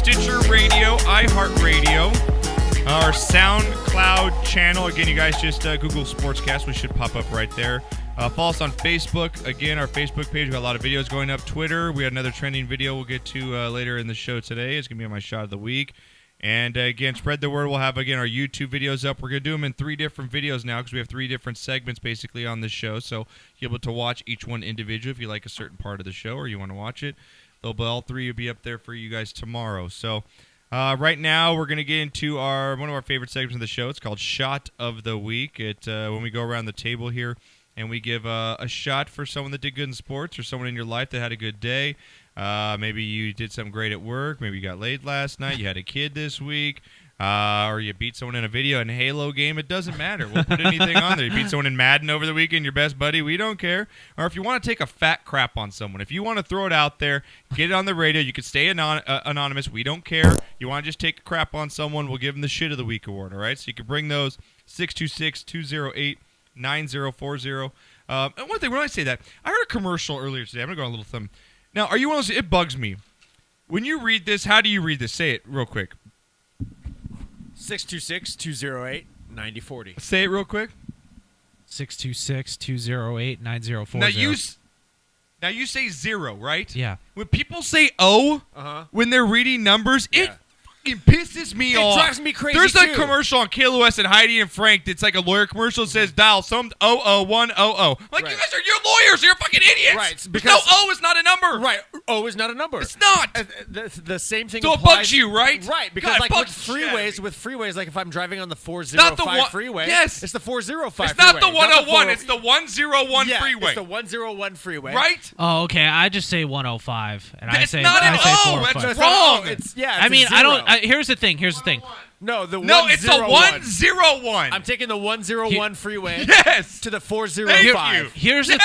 Stitcher Radio, iHeartRadio, our SoundCloud channel. Again, you guys just Google Sportscast. We should pop up right there. Follow us on Facebook. Again, our Facebook page. We've got a lot of videos going up. Twitter, we got another trending video we'll get to later in the show today. It's going to be on my shot of the week. And again, spread the word. We'll have, again, our YouTube videos up. We're going to do them in 3 different videos now because we have 3 different segments basically on the show. So you'll be able to watch each one individually if you like a certain part of the show or you want to watch it. All 3 will be up there for you guys tomorrow. So right now we're going to get into one of our favorite segments of the show. It's called Shot of the Week. When we go around the table here and we give a shot for someone that did good in sports or someone in your life that had a good day. Maybe you did something great at work. Maybe you got laid last night. You had a kid this week. Or you beat someone in a video in a Halo game. It doesn't matter. We'll put anything on there. You beat someone in Madden over the weekend, your best buddy. We don't care. Or if you want to take a fat crap on someone, if you want to throw it out there, get it on the radio. You can stay anonymous. We don't care. You want to just take a crap on someone, we'll give them the Shit of the Week award. All right? So you can bring those 626-208-9040. And one thing, when I say that, I heard a commercial earlier today. I'm going to go on a little thumb. Now, are you one of those? It bugs me. When you read this, how do you read this? Say it real quick. 626-208-9040. Say it real quick. 626-208-9040. Now you say 0, right? Yeah. When people say O, when they're reading numbers, it fucking pisses me off. It drives me crazy. There's a commercial on KLOS and Heidi and Frank that's like a lawyer commercial that says dial some 00100. Like, right. You guys you're lawyers. You're fucking idiots. Right. Because no, O is not a number. Right. O is not a number. It's not. The same thing so applies. It bugs you, right? Right. Because God, like with freeways, like if I'm driving on the 405 freeway, yes. It's the 405 It's not freeway. the 101. It's the 101 yeah, freeway. It's the 101 freeway. Right? Oh, okay. I just say 105, and It's I say not an O. 405. That's wrong. I mean, I don't. Here's the thing. No, it's the 101. I'm taking the 101 freeway to the 405. Here's the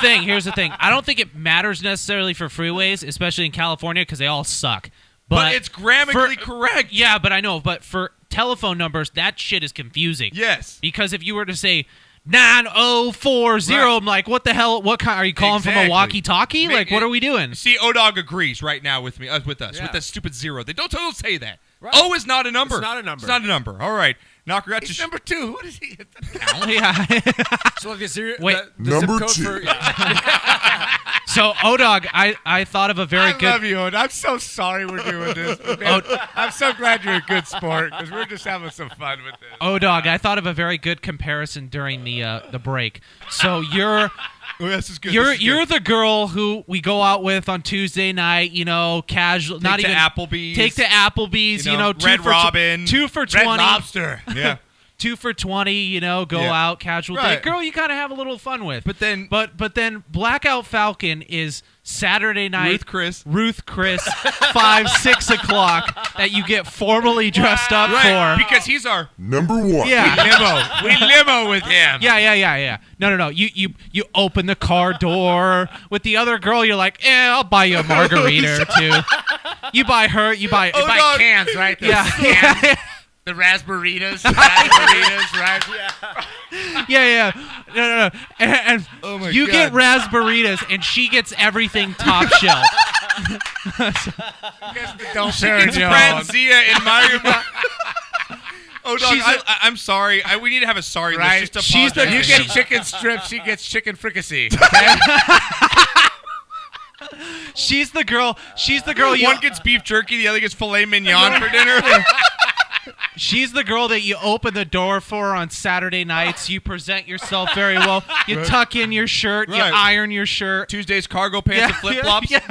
thing. I don't think it matters necessarily for freeways, especially in California, because they all suck. But it's grammatically correct. Yeah, but I know. But for telephone numbers, that shit is confusing. Yes. Because if you were to say 9040, right. I'm like, what the hell? What kind? Are you calling from a walkie-talkie? Like, what are we doing? See, O-Dog agrees right now with me, with us, with that stupid 0. They don't say that. Right. O is not a number. It's not a number. It's not a number. All right. Knocker got to number 2. What is he? Yeah. So like the Wait, the number zip code 2. For, yeah. So, O-Dog, I thought of a very good... I love you, O-Dog. I'm so sorry we're doing this. I'm so glad you're a good sport because we're just having some fun with this. O-Dog, I thought of a very good comparison during the break. So you're you're the girl who we go out with on Tuesday night, casual, Take to Applebee's, Red Robin, 2 for 20. Red Lobster. Yeah. 2 for 20, go out, casual right. date. Girl, you kind of have a little fun with. But then Blackout Falcon is Saturday night. Ruth Chris. 5, 6 o'clock that you get formally dressed up for. Because he's our number 1. Yeah. We limo with him. Yeah. No. You open the car door. With the other girl, you're like, I'll buy you a margarita or 2. You buy Cans, right? Yeah. The raspberries, right? Yeah. No. And oh my you God. get raspberries, and she gets everything top shelf. Don't She gets Franzia in Mario. Oh, dog, I'm sorry. We need to have a sorry right? list. Just to You apologize. get chicken strips, she gets chicken fricassee. Okay? She's the girl. One gets beef jerky, the other gets filet mignon for dinner. She's the girl that you open the door for on Saturday nights. You present yourself very well. You tuck in your shirt. You iron your shirt. Tuesdays cargo pants and flip-flops. Yeah.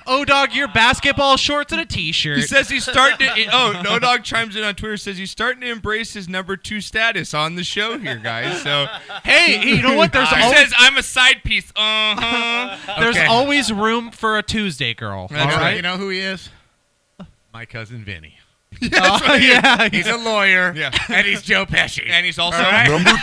O-Dog, your basketball shorts and a T-shirt. He says he's starting to... O-Dog chimes in on Twitter, says he's starting to embrace his number 2 status on the show here, guys. So, hey, you know what? He says, I'm a side piece. There's always room for a Tuesday girl. That's all right? You know who he is? My cousin Vinny. Yeah. He's a lawyer. Yeah. And he's Joe Pesci. And he's also... Number 2.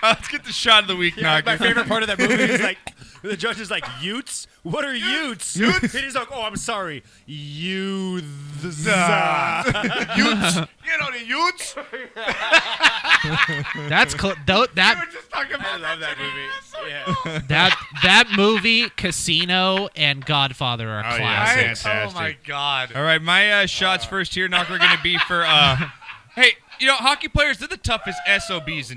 Let's get the shot of the week, Yeah, Knocker. my favorite part of that movie is like, the judge is like, Utes? What are Utes? And he's like, I'm sorry. Youths. Utes? You know the Utes? That's that We were just talking about I love that movie. Yeah. that movie, Casino, and Godfather are Oh, yeah. classics. Fantastic. Oh my God. All right, my shots first here, Knocker, are going to be for. Hey, hockey players, they're the toughest SOBs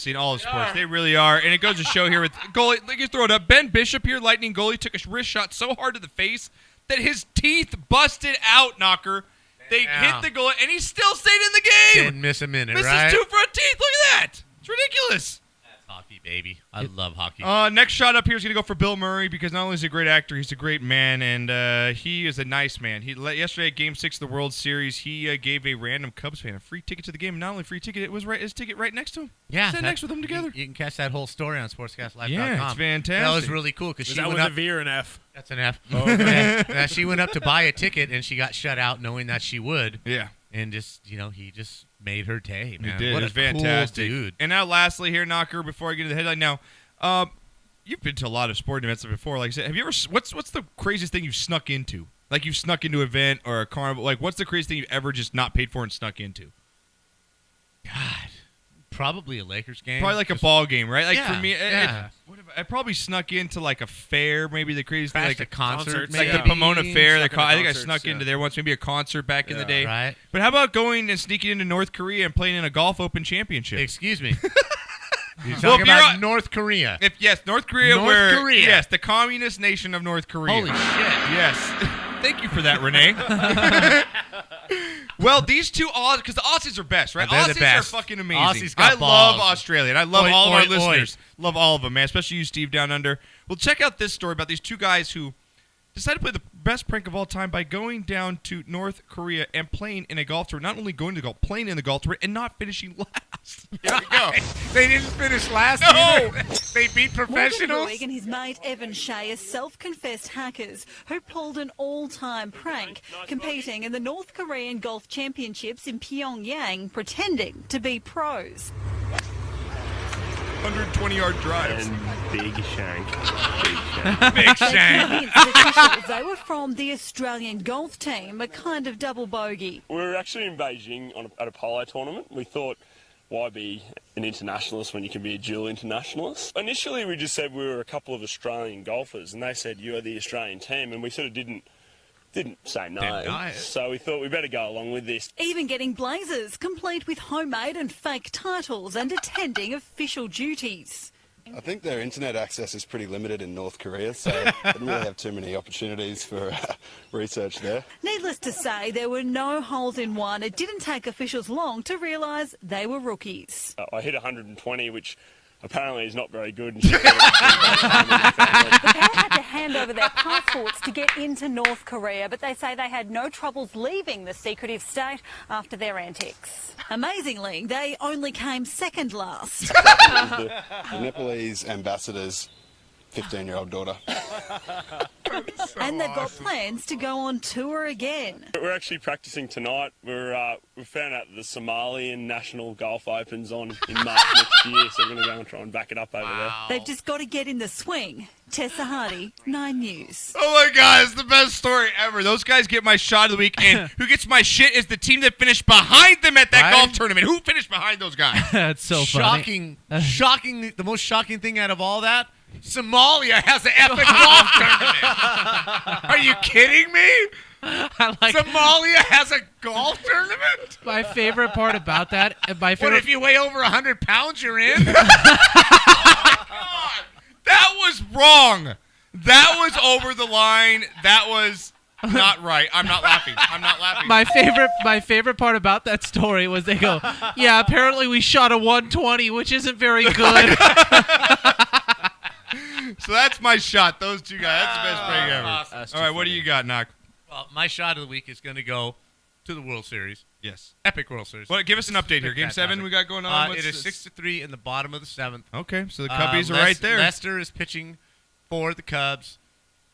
in all of sports. They really are. And it goes to show here with goalie. Like you throw it up. Ben Bishop here, Lightning goalie, took a wrist shot so hard to the face that his teeth busted out, Knocker. They hit the goal, and he still stayed in the game. Didn't miss a minute, Misses right? 2 front teeth. Look at that. It's ridiculous. Hockey, baby. I love hockey. Next shot up here is going to go for Bill Murray because not only is he a great actor, he's a great man, and he is a nice man. Yesterday at Game 6 of the World Series, he gave a random Cubs fan a free ticket to the game. And not only free ticket, it was his ticket right next to him. Yeah. Sat next with them together. You can catch that whole story on sportscastlive.com. Yeah, it's fantastic. That was really cool because Is she that went with up. a V or an F? That's an F. Oh, okay. She went up to buy a ticket, and she got shut out knowing that she would. Yeah. And just, he just made her day, man. He did. What It was a fantastic. cool dude. And now lastly here, Knocker, before I get to the headline now, you've been to a lot of sporting events before. Like I said, have you ever, what's the craziest thing you've snuck into? Like you've snuck into an event or a carnival. Like what's the craziest thing you've ever just not paid for and snuck into? God. Probably a Lakers game. Probably like a ball game, right? Like Yeah, for me, yeah. I probably snuck into like a fair, maybe the craziest thing, Crashed like a concert. like Yeah. the Pomona Fair. Snuck into I think I concerts, snuck into yeah. there once, maybe a concert back in the day. Right. But how about going and sneaking into North Korea and playing in a golf Open championship? Excuse me. You're Well, talking if you're about on- North Korea. North Korea, North Korea. Yes, the communist nation of North Korea. Holy shit. Yes. Thank you for that, Renee. Well, these two because the Aussies are best, right? They're the Aussies best. are fucking amazing. Aussies got I love balls. Australia, and I love Oi, all of our oi, oi. listeners. Love all of them, man, especially you, Steve, down under. Well, check out this story about these two guys who decided to play the best prank of all time by going down to North Korea and playing in a golf tournament. Not only going to golf, playing in the golf tournament and not finishing last. Here we go. They didn't finish last No. either. They beat Morgan professionals. Roig and his mate Evan Shea are self-confessed hackers who pulled an all-time prank, competing in the North Korean Golf Championships in Pyongyang, pretending to be pros. 120-yard drives. Big shank. Big They shank. convinced officials they were from the Australian golf team, a kind of double bogey. We were actually in Beijing at a polo tournament. We thought, why be an internationalist when you can be a dual internationalist? Initially, we just said we were a couple of Australian golfers, and they said, you are the Australian team, and we sort of didn't say no. Deny it. So we thought we better go along with this. Even getting blazers, complete with homemade and fake titles and attending official duties. I think their internet access is pretty limited in North Korea, so they didn't really have too many opportunities for research there. Needless to say, there were no holes in one. It didn't take officials long to realise they were rookies. I hit 120, which apparently is not very good. And she thought it was pretty bad. The pair had to hand over their passports to get into North Korea, but they say they had no troubles leaving the secretive state after their antics. Amazingly, they only came second last. The Nepalese ambassador's 15-year-old daughter. And they've got plans to go on tour again. We're actually practicing tonight. We found out that the Somalian National Golf Open's on in March next year, so we're going to go and try and back it up over there. They've just got to get in the swing. Tessa Hardy, 9 News. Oh my God, it's the best story ever. Those guys get my shot of the week, and who gets my shit is the team that finished behind them at that Right? golf tournament. Who finished behind those guys? That's so funny. Shocking. The most shocking thing out of all that, Somalia has an epic golf tournament. Are you kidding me? I like Somalia has a golf tournament? my favorite part about that. My What, favorite. if you weigh over 100 pounds, you're in? That was wrong. That was over the line. That was not right. I'm not laughing. I'm not laughing. My favorite part about that story was they go, yeah, apparently we shot a 120, which isn't very good. So that's my shot. Those two guys. That's the best break ever. Awesome. All right, what do you got, Knock? Well, my shot of the week is going to go to the World Series. Yes. Epic World Series. Well, give us an update here. Game 7 we got going on. It is What's 6-3 in the bottom of the 7th. Okay, so the Cubbies are right there. Lester is pitching for the Cubs.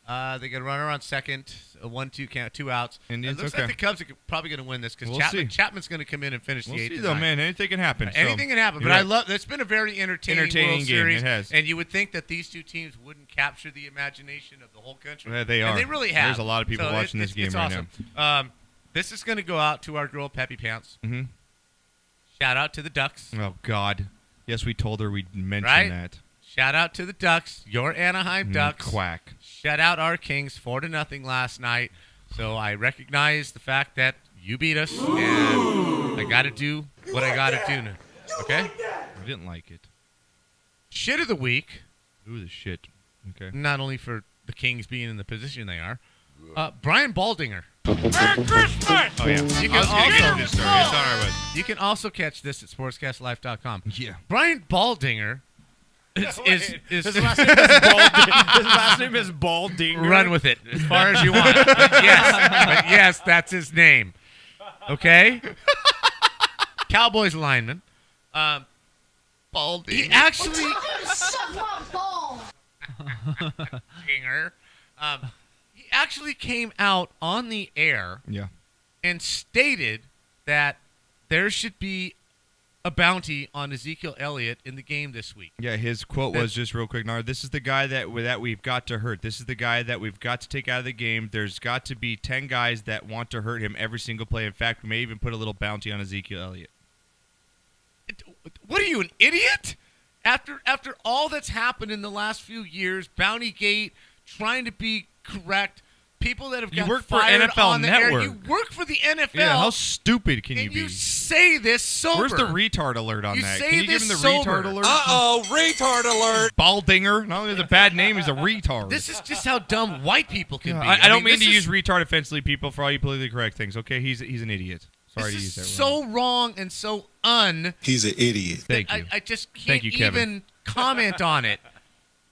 They got a runner on second, a 1-2 count, 2 outs. Indians, It looks okay. like the Cubs are probably going to win this because We'll see. Chapman's going to come in and finish We'll the 8th. see, though, man. Anything can happen. So, Anything can happen, but you're I right. love. It's been a very entertaining World game. Series, It has. and you would think that these two teams wouldn't capture the imagination of the whole country. Yeah, they are. And they really have. There's a lot of people So watching this game it's right awesome. This is going to go out to our girl Peppy Pants. Mm-hmm. Shout out to the Ducks. Oh, God. Yes, we told her we'd mention Right? that. Shout out to the Ducks. Your Anaheim Ducks. Quack. Shout out our Kings 4-0 last night. So I recognize the fact that you beat us, and I got to do what I got to do now. Okay? I didn't like it. Shit of the week. Ooh, the shit. Okay. Not only for the Kings being in the position they are. Brian Baldinger. Oh, yeah. You I was going to get to this story. It's all right, You can also catch this at sportscastlife.com. Yeah. Brian Baldinger is His last name is Baldinger. His last name is Baldinger. run with it as far as you want. But yes, that's his name. Okay? Cowboys lineman. Baldinger. He actually he actually came out on the air Yeah. and stated that there should be a bounty on Ezekiel Elliott in the game this week. Yeah, his quote was just real quick, Nard, this is the guy that we've got to hurt. This is the guy that we've got to take out of the game. There's got to be 10 guys that want to hurt him every single play. In fact, we may even put a little bounty on Ezekiel Elliott. What are you, an idiot? After all that's happened in the last few years, Bountygate, trying to be correct, people that have You got work for fired NFL on the air. Network. You work for the NFL. Yeah, how stupid can you and be? you say this sober. Where's the retard alert on You that? say Can you give him the this sober. retard alert? retard alert. Baldinger. Not only is it a bad name, he's a retard. This is just how dumb white people can be. I don't mean this to is use retard offensively, people, for all you politically correct things. Okay, he's an idiot. Sorry to use This that. is so wrong and so He's an idiot. Thank you. I just can't Thank you, Kevin. even comment on it.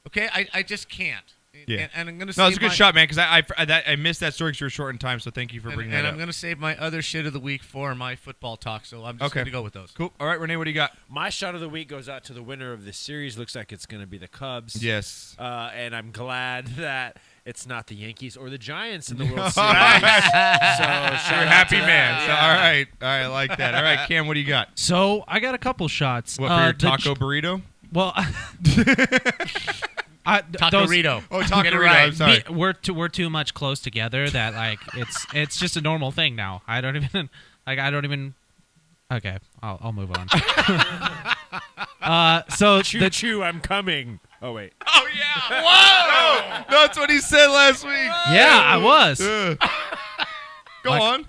Okay, I just can't. Yeah. And I'm gonna. No, it's save a good my- shot, man. Because I missed that story because you were short in time. So thank you for bringing and that I'm up. going to save my other shit of the week for my football talk, so I'm just Okay. going to go with those. Cool. All right, Renee, what do you got? My shot of the week goes out to the winner of the series. Looks like it's going to be the Cubs. Yes. And I'm glad that it's not the Yankees or the Giants in the World Series. So shout You're a out happy to that. man. So, Yeah. all right, I like that. All right, Cam, what do you got? So I got a couple shots. What for your The taco burrito? Well, Taco-rito. Oh, taco Get it burrito. right. I'm sorry. we're too much close together that like it's just a normal thing now. I don't even. Okay, I'll move on. So Choo choo, I'm coming. Oh wait. Oh yeah! Whoa! That's what he said last week. yeah, I was. Go on.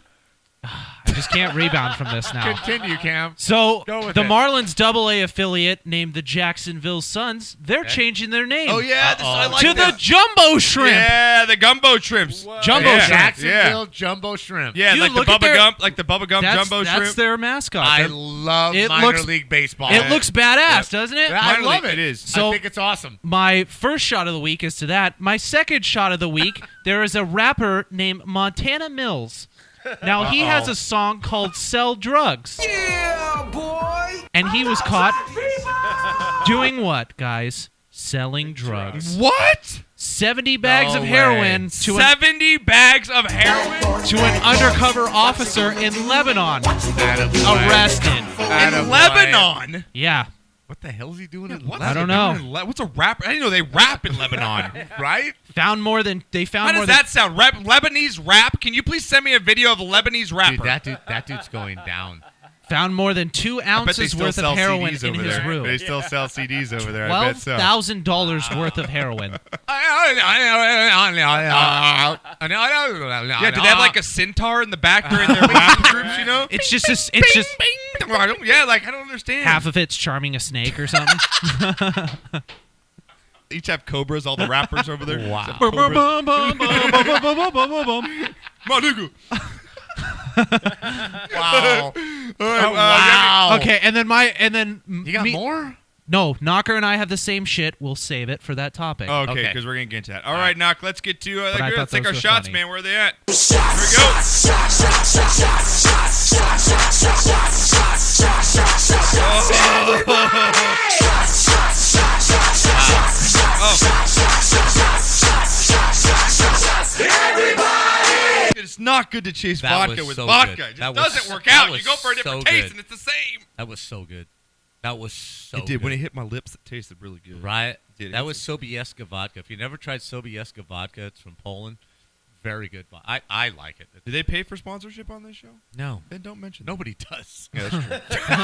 I just can't rebound from this now. Continue, Cam. So Go with the it. Marlins AA affiliate named the Jacksonville Suns. They're changing their name. Oh yeah, I like to this. the Jumbo Shrimp. Yeah, the gumbo shrimps. Jumbo Yeah. Shrimp. Jacksonville Jumbo Shrimp. Yeah, Dude, like the look at Bubba their- Gump, jumbo That's shrimp. their mascot. I They're- love It minor looks- league baseball. it looks badass, doesn't it? I Minor love league, it. it is. So- I think it's awesome. My first shot of the week is to that. My second shot of the week, there is a rapper named Montana Mills. Now, he has a song called Sell Drugs. Yeah, boy! And he was caught doing what, guys? Selling drugs. What? 70 bags No of heroin way. to 70 bags of heroin an undercover officer in Lebanon. Arrested. in Lebanon. Yeah. What the hell is he doing in What I is don't it know. doing in What's a rap? I didn't know they rap in Lebanon. right? Found more than How does that sound? Lebanese rap? Can you please send me a video of a Lebanese rapper? Dude, that dude's going down. found more than 2 I bet they ounces still worth sell of heroin CDs in over his there. room. They still sell CDs over there. I bet so. $12,000 worth of heroin. Yeah, do they have like a centaur in the back during their rap groups? You know? It's just Yeah, like I don't understand. half of it's charming a snake or something. Each have cobras. All the rappers over there. Wow. My nigga. Wow. Wow. Okay, and then You got more? No, Knocker and I have the same shit. We'll save it for that topic. Okay, Okay. because we're gonna get into that. All right, Knock. Let's get to. But I Let's thought take those our were shots, funny. man. Where are they at? Here we go. It's not good to chase That vodka was with so vodka. good. It just That was- doesn't work that out. was You go for a different so taste, good. and it's the same. That was so good. That was so It did. good. When it hit my lips, it tasted really good. Right? Did it? That was Sobieska vodka. If you never tried Sobieska vodka, it's from Poland. very good. I like it. Do they pay for sponsorship on this show? No. Then don't mention Nobody does. that. Yeah, that's true.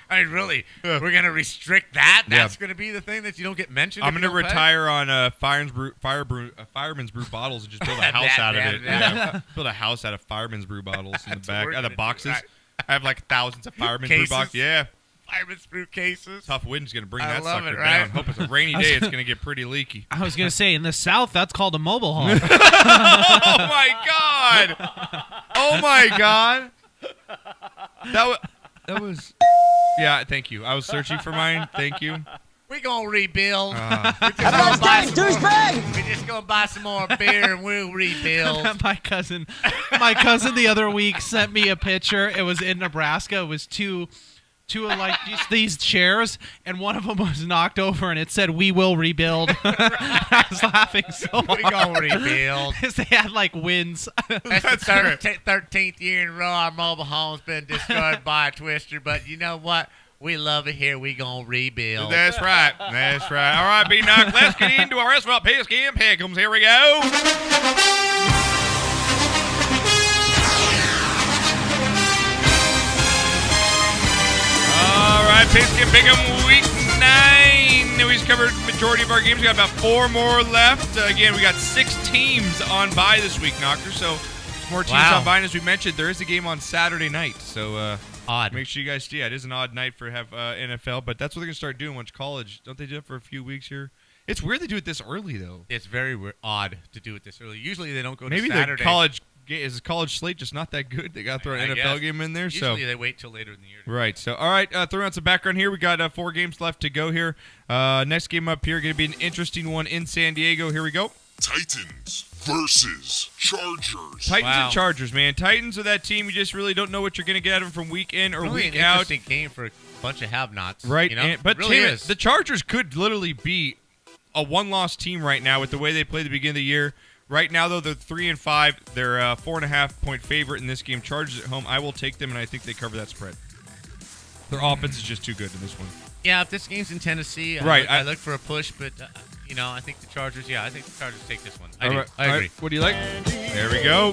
I mean, really, we're going to restrict that? Yeah. That's going to be the thing that you don't get mentioned? I'm if going you to don't pay? retire on Fireman's Brew bottles and just build a house out of it. Yeah. Build a house out of Fireman's Brew bottles in the That's what back, we're out gonna of do, boxes. right. I have like thousands of Fireman's Brew Cases. boxes. Yeah. Fireman's Brew cases. Tough wind's going to bring I that love sucker it, right? down. Hope it's a rainy day. It's going to get pretty leaky. I was gonna say in the South that's called a mobile home. Oh my God! Oh my God! That was. Yeah, thank you. I was searching for mine. Thank you. We're going to rebuild. Have a nice day, douchebag! We're just going to buy some more beer and we'll rebuild. my cousin the other week sent me a picture. It was in Nebraska. It was two of like just these chairs, and one of them was knocked over, and it said "We will rebuild." I was laughing so We're hard going to rebuild. because they had like winds. That's the 13th year in a row our mobile home's been destroyed by a twister, but you know what? We love it here. We going to rebuild. That's right. That's right. All right, B-Knock, let's get into our restaurant Pigskin Pick'ems. Here we go. All right, Pigskin Pick'em Week 9. We've covered the majority of our games. We got about 4 more left. Again, we got 6 teams on bye this week, Knocker. So more teams on bye. And as we mentioned, there is a game on Saturday night. So Odd. make sure you guys see it. It is an odd night for NFL, but that's what they're going to start doing once college. Don't they do it for a few weeks here? It's weird they do it this early, though. It's very odd to do it this early. Usually they don't go Maybe to Saturday. is the college slate just not that good? They got to throw an I NFL guess. game in there. Usually they wait till later in the year. Right. So, all right, throwing out some background here. We got 4 games left to go here. Next game up here going to be an interesting one in San Diego. Here we go. Titans versus Chargers. Titans Wow. and Chargers, man. Titans are that team you just really don't know what you're going to get out of them from week in or Really week an out. interesting game for a bunch of have-nots. Right. You know? But it really Tim, is. the Chargers could literally be a one-loss team right now with the way they play the beginning of the year. Right now, though, they're 3-5. They're a 4.5-point favorite in this game. Chargers at home. I will take them, and I think they cover that spread. Their offense is just too good in this one. Yeah, if this game's in Tennessee, Right, I look for a push, but I think the Chargers. Yeah, I think the Chargers take this one. I agree. All right. What do you like? There we go.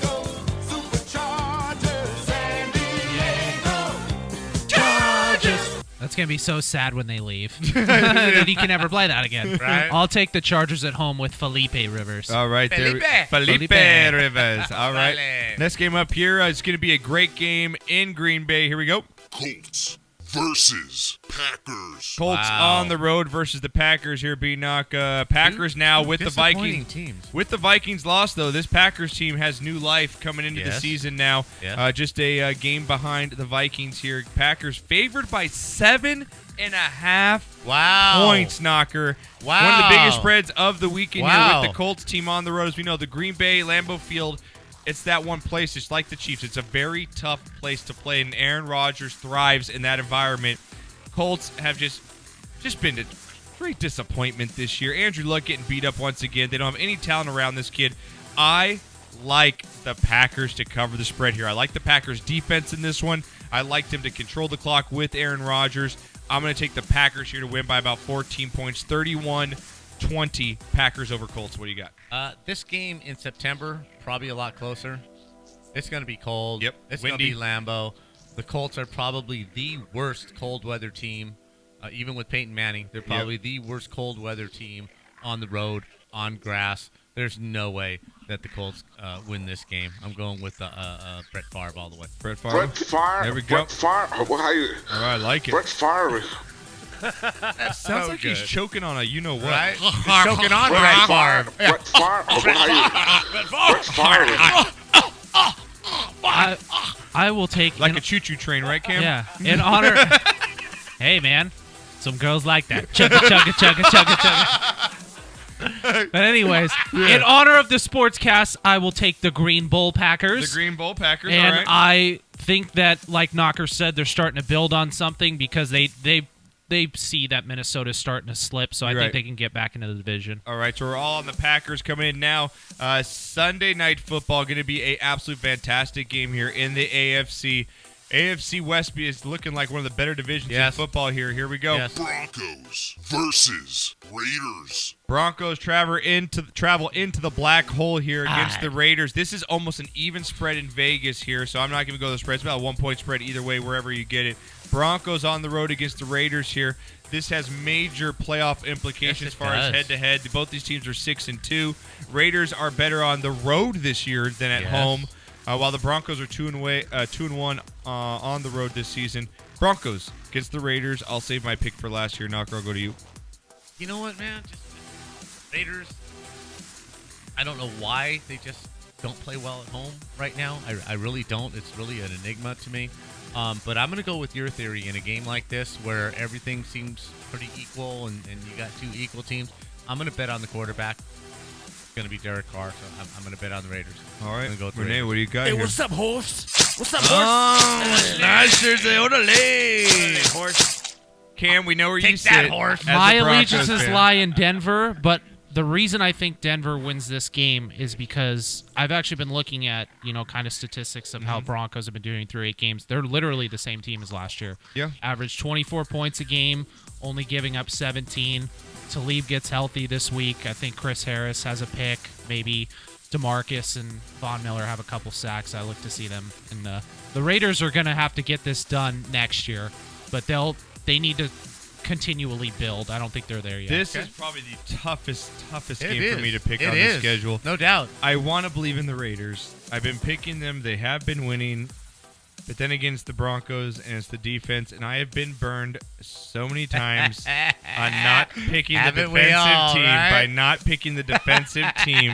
That's gonna be so sad when they leave that he can never play that again. Right. I'll take the Chargers at home with Felipe Rivers. All right, Felipe. Felipe Felipe. Rivers. All right. Felipe. Next game up here is going to be a great game in Green Bay. Here we go. Colts versus Packers. Colts Wow. on the road versus the Packers here, B-Knock. Packers now with the Disappointing Vikings. teams. With the Vikings lost, though, this Packers team has new life coming into the Yes. season now. Yes. Just a game behind the Vikings here. Packers favored by 7.5 Wow. points, Knocker. Wow. One of the biggest spreads of the weekend here Wow. with the Colts team on the road. As we know, the Green Bay Lambeau Field, it's that one place, just like the Chiefs. It's a very tough place to play, and Aaron Rodgers thrives in that environment. Colts have just been a great disappointment this year. Andrew Luck getting beat up once again. They don't have any talent around this kid. I like the Packers to cover the spread here. I like the Packers defense in this one. I like them to control the clock with Aaron Rodgers. I'm going to take the Packers here to win by about 14 points, 31-20 Packers over Colts. What do you got? This game in September, probably a lot closer. It's going to be cold. Yep. It's going to Windy. be Lambeau. The Colts are probably the worst cold weather team, even with Peyton Manning. They're probably the worst cold weather team on the road, on grass. There's no way that the Colts win this game. I'm going with Brett Favre all the way. Brett Favre. There we go. Brett Favre. Well, how you? All right, I like it. Brett Favre. Sounds like he's good. choking on a you-know-what. Right? He's choking on Brett Brett Favre. Favre. Brett Favre. Well, how you? Brett Favre. I will take Like a choo-choo train, right, Cam? yeah in honor. Hey man, some girls like that. Chugga chugga chugga chugga chugga. But anyways, in honor of the Sportscast, I will take the Green Bull Packers. The Green Bull Packers, and all right. I think that, like Knocker said, they're starting to build on something because they see that Minnesota's starting to slip. So I You're think right. they can get back into the division. All right, so we're all on the Packers coming in now. Sunday Night Football going to be a absolute fantastic game here in the AFC. AFC West is looking like one of the better divisions in football here. Here we go. Yes. Broncos versus Raiders. Broncos travel into the black hole here against the Raiders. This is almost an even spread in Vegas here, so I'm not going to go to the spread. It's about a 1-point spread either way, wherever you get it. Broncos on the road against the Raiders here. This has major playoff implications as far as head-to-head. Both these teams are 6-2. Raiders are better on the road this year than at home, while the Broncos are 2-1 on the road this season. Broncos against the Raiders. I'll save my pick for last year. Knocker, I'll go to you. You know what, man? Just Raiders. I don't know why they just don't play well at home right now. I really don't. It's really an enigma to me. But I'm going to go with your theory in a game like this where everything seems pretty equal and you got two equal teams. I'm going to bet on the quarterback. It's going to be Derek Carr, so I'm going to bet on the Raiders. All right. Go Renee, what do you got Hey, here? what's up, horse? What's up, horse? Oh, nice Thursday. Orderly, horse. Cam, we know where you Take sit. that, horse. as a My Broncos allegiances fan. lie in Denver, but the reason I think Denver wins this game is because I've actually been looking at, kind of statistics of how Broncos have been doing through 8 games. They're literally the same team as last year. Yeah. Average 24 points a game, only giving up 17. Talib gets healthy this week. I think Chris Harris has a pick. Maybe DeMarcus and Von Miller have a couple sacks. I look to see them. And the Raiders are going to have to get this done next year, but they need to continually build. I don't think they're there yet. This is probably the toughest It game is. for me to pick It on is. the schedule. No doubt. I want to believe in the Raiders. I've been picking them. They have been winning. But then again, it's the Broncos and it's the defense. And I have been burned so many times on not picking the Haven't we defensive all, team. right? By not picking the defensive team.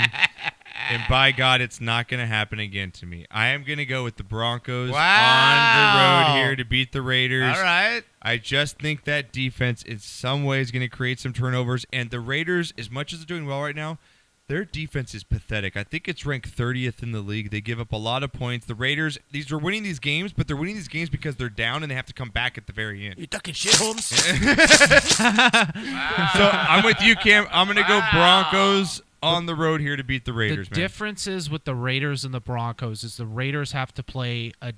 And by God, it's not going to happen again to me. I am going to go with the Broncos on the road here to beat the Raiders. All right. I just think that defense in some ways going to create some turnovers. And the Raiders, as much as they're doing well right now, their defense is pathetic. I think it's ranked 30th in the league. They give up a lot of points. The Raiders, they're winning these games, but they're winning these games because they're down and they have to come back at the very end. You ducking shit, Holmes? So I'm with you, Cam. I'm going to go Broncos on the road here to beat the Raiders, The man. differences with the Raiders and the Broncos is the Raiders have to play a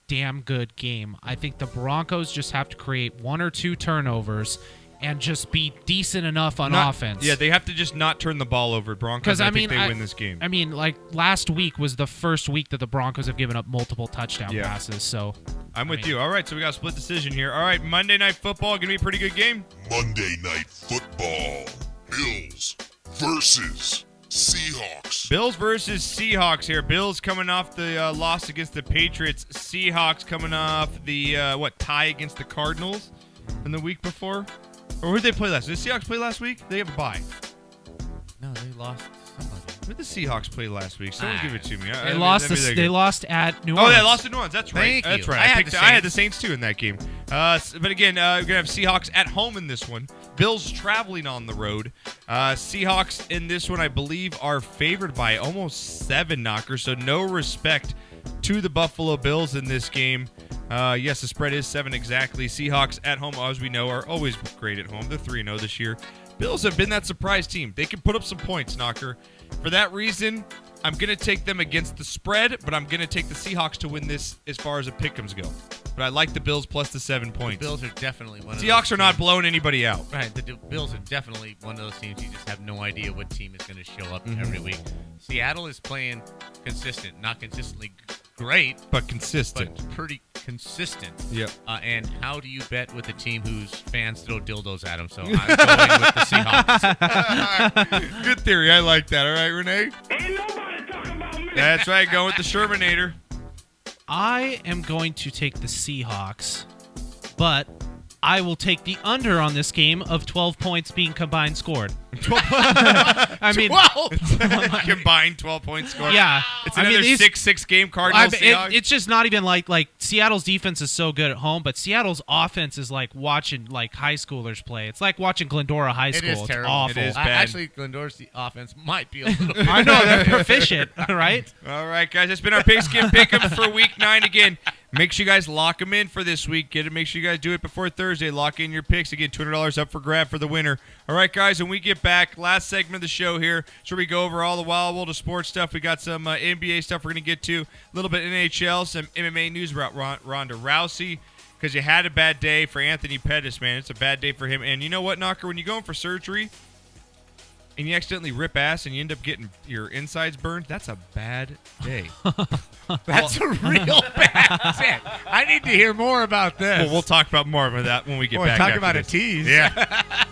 damn good game. I think the Broncos just have to create 1 or 2 turnovers and just be decent enough on offense. Yeah, they have to just not turn the ball over. Broncos, I think they win this game. I mean, like last week was the first week that the Broncos have given up multiple touchdown Yeah. passes. So I'm with you. All right, so we got a split decision here. All right, Monday Night Football, going to be a pretty good game. Monday Night Football. Bills versus Seahawks. Bills versus Seahawks here. Bills coming off the loss against the Patriots. Seahawks coming off the, tie against the Cardinals in the week before? Or who did they play last? Did the Seahawks play last week? They have a bye. No, they lost somebody. Who did the Seahawks play last week? Someone give it to me. they lost at New Oh, Orleans. they lost to New Orleans. That's right. Thank you. That's right. I had the the Saints too in that game. But again, we're gonna have Seahawks at home in this one. Bills traveling on the road. Seahawks in this one, I believe, are favored by almost 7 knockers. So no respect to the Buffalo Bills in this game. Yes, the spread is 7 exactly. Seahawks at home, as we know, are always great at home. They're 3-0 this year. Bills have been that surprise team. They can put up some points, Knocker. For that reason, I'm going to take them against the spread, but I'm going to take the Seahawks to win this as far as the pick'ems go. But I like the Bills plus the 7 points. The Bills are definitely one of Seahawks those are not teams. blowing anybody out. Right, the Bills are definitely one of those teams you just have no idea what team is going to show up every week. Seattle is playing consistent, not consistently great, But consistent. but pretty consistent. Yep. And how do you bet with a team whose fans throw dildos at them? So I'm going with the Seahawks. Good theory. I like that. All right, Renee? Ain't nobody talking about me. That's right. Going with the Shermanator. I am going to take the Seahawks, but I will take the under on this game of 12 points being combined scored. I mean, 12! Combined 12 points scored. yeah. It's I mean, another these- 6-6 game Cardinals. Seahawks. it's just not even like Seattle's defense is so good at home, but Seattle's offense is like watching like high schoolers play. It's like watching Glendora High It School. is It's terrible. awful. It is. bad. Actually, Glendora's offense might be a little bit. I know they're proficient, right? All right, guys. That's been our Pigskin Pick'em for Week 9. Again, Make sure you guys lock them in for this week. Make sure you guys do it before Thursday. Lock in your picks. Again, $200 up for grab for the winner. All right, guys, when we get back, last segment of the show here, so we go over all the wild world of sports stuff. We got some NBA stuff we're going to get to, a little bit NHL, some MMA news about Ronda Rousey, because you had a bad day for Anthony Pettis, man. It's a bad day for him. And you know what, Knocker? When you go in for surgery and you accidentally rip ass and you end up getting your insides burned, that's a bad day. That's a real bad day. I need to hear more about this. Well, we'll talk about more of that when we get Boy, back. talk after about this. a tease. Yeah.